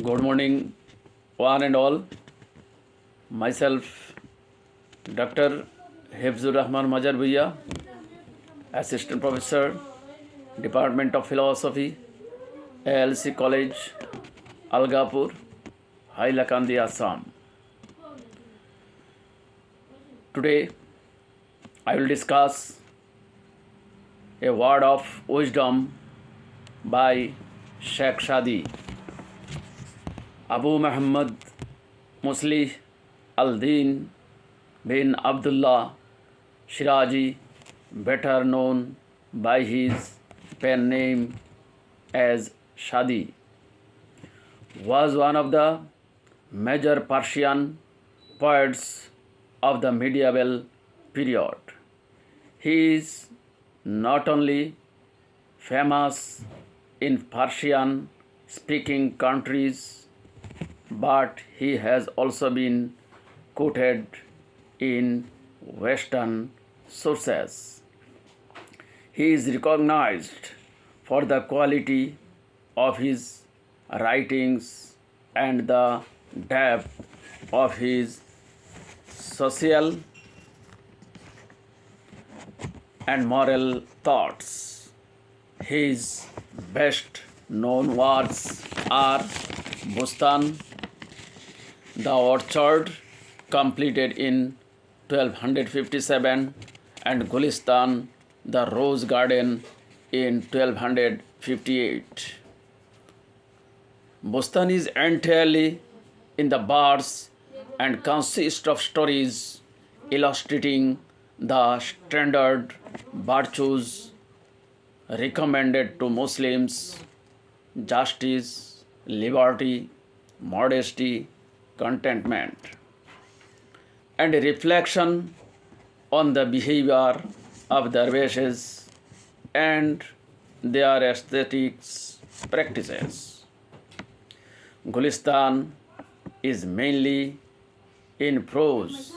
Good morning, one and all. Myself, Dr. Hifzur Rahman Majar Bhuiya, Assistant Professor, Department of Philosophy, ALC College, Algapur, Hailakandi, Assam. Today, I will discuss a word of wisdom by Sheikh Shadi. Abu Muhammad Muslih al-Din bin Abdullah Shirazi, better known by his pen name as Shadi, was one of the major Persian poets of the medieval period. He is not only famous in Persian speaking countries, but he has also been quoted in Western sources. He is recognized for the quality of his writings and the depth of his social and moral thoughts. His best known works are Bustan, the Orchard, completed in 1257, and Gulistan, the Rose Garden, in 1258. Bustan is entirely in the verse and consists of stories illustrating the standard virtues recommended to Muslims: justice, liberty, modesty, contentment, and a reflection on the behavior of dervishes and their aesthetics practices. Gulistan is mainly in prose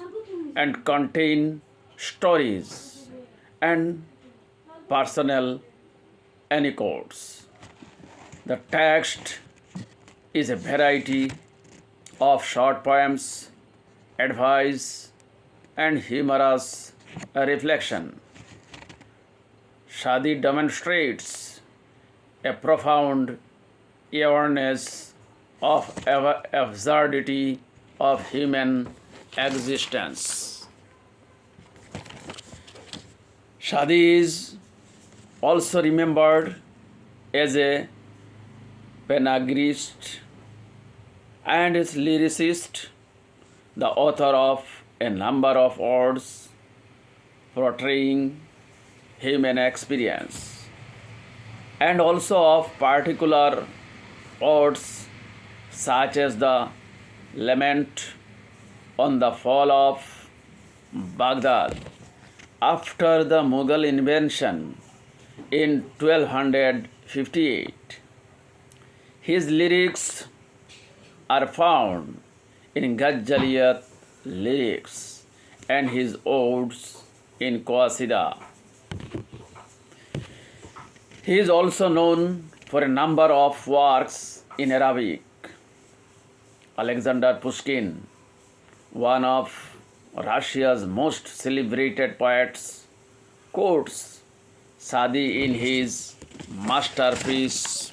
and contain stories and personal anecdotes. The text is a variety of short poems, advice, and humorous reflection. Shadi demonstrates a profound awareness of absurdity of human existence. Shadi is also remembered as a panegyrist and is lyricist, the author of a number of odes portraying human experience, and also of particular odes such as the Lament on the Fall of Baghdad after the Mughal invasion in 1258. His lyrics are found in Ghazaliyat lyrics and his odes in Qasida. He is also known for a number of works in Arabic. Alexander Pushkin, one of Russia's most celebrated poets, quotes Shadi in his masterpiece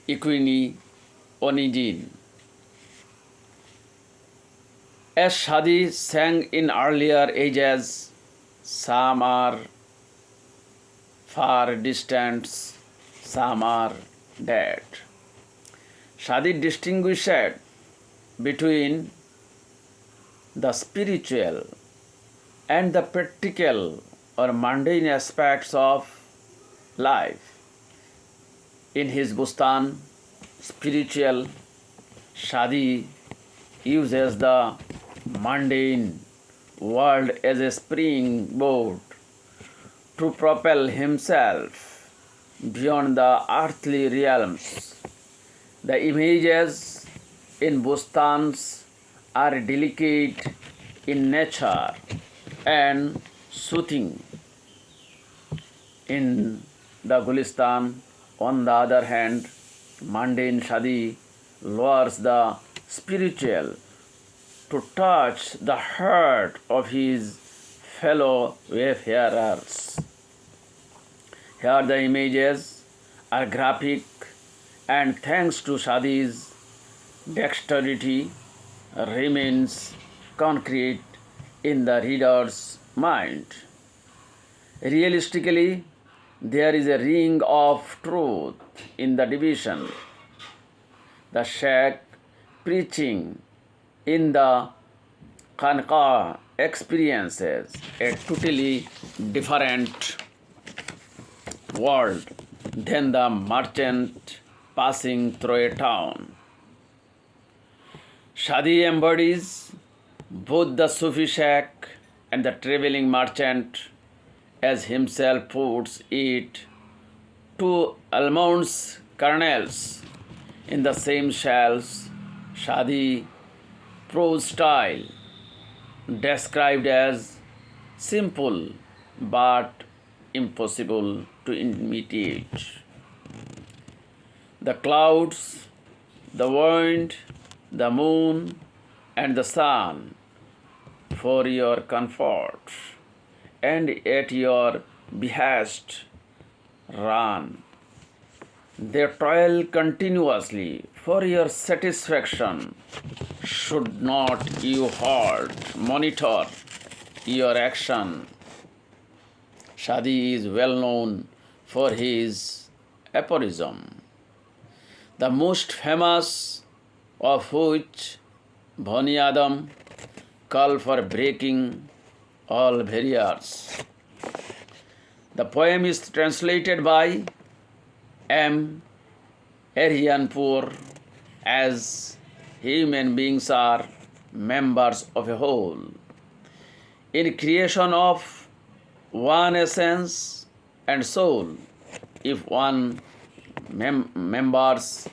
Equine Onegin. As Shadi sang in earlier ages, some are far distant, some are dead. Shadi distinguished between the spiritual and the practical or mundane aspects of life. In his Bustan, spiritual, Shadi uses the mundane world as a springboard to propel himself beyond the earthly realms. The images in Bustans are delicate in nature and soothing. In the Gulistan, On the other hand, mundane shadi lowers the spiritual to touch the heart of his fellow wayfarers. Here the images are graphic, and thanks to shadi's dexterity remains concrete in the reader's mind. Realistically, there is a ring of truth in the division. The Sheikh preaching in the Khanqah experiences a totally different world than the merchant passing through a town. Shadi embodies both the Sufi Sheikh and the traveling merchant, as himself puts it, two almonds kernels in the same shells. Shadi prose style described as simple but impossible to imitate. The clouds, the wind, the moon, and the sun for your comfort and at your behest run. They toil continuously for your satisfaction. Should not you monitor your action? Shadi is well known for his aphorism, the most famous of which Bani Adam call for breaking all barriers. The poem is translated by M. Aryanpur as human beings are members of a whole. In creation of one essence and soul, if one members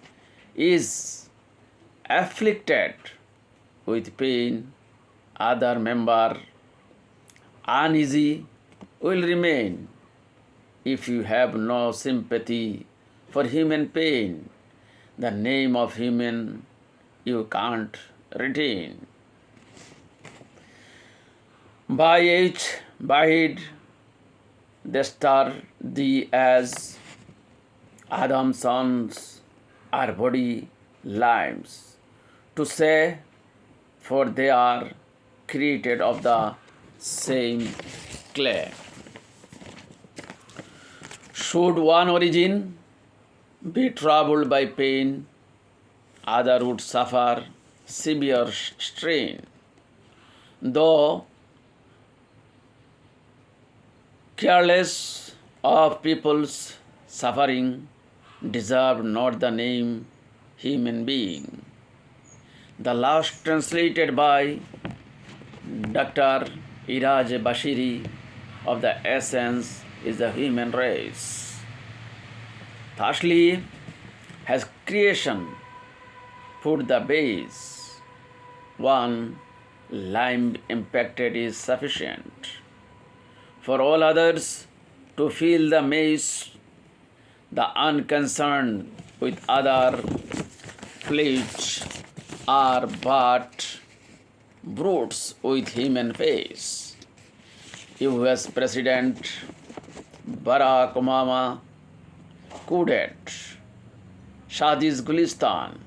is afflicted with pain, other member uneasy will remain. If you have no sympathy for human pain, the name of human you can't retain. By H. Bahid, they star thee as Adam's sons are body limbs, to say, for they are created of the same clay. Should one origin be troubled by pain, other would suffer severe strain. Though careless of people's suffering, deserve not the name human being. The last translated by Dr. Iraj Bashiri of the essence is the human race. Thusly has creation put the base. One limb impacted is sufficient. For all others to feel the maze, the unconcerned with other flesh are but brutes with human face. US President Barack Obama quoted Shadi's Gulistan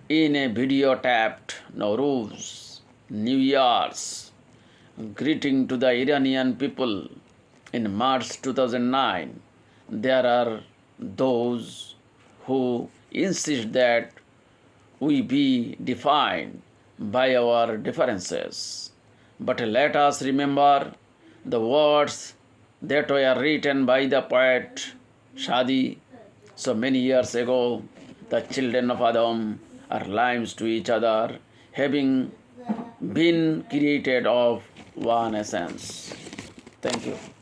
in a video-tapped Nowruz, New Year's greeting to the Iranian people in March 2009. There are those who insist that we be defined by our differences. But let us remember the words that were written by the poet Shadi so many years ago. The children of Adam are limbs to each other, having been created of one essence. Thank you.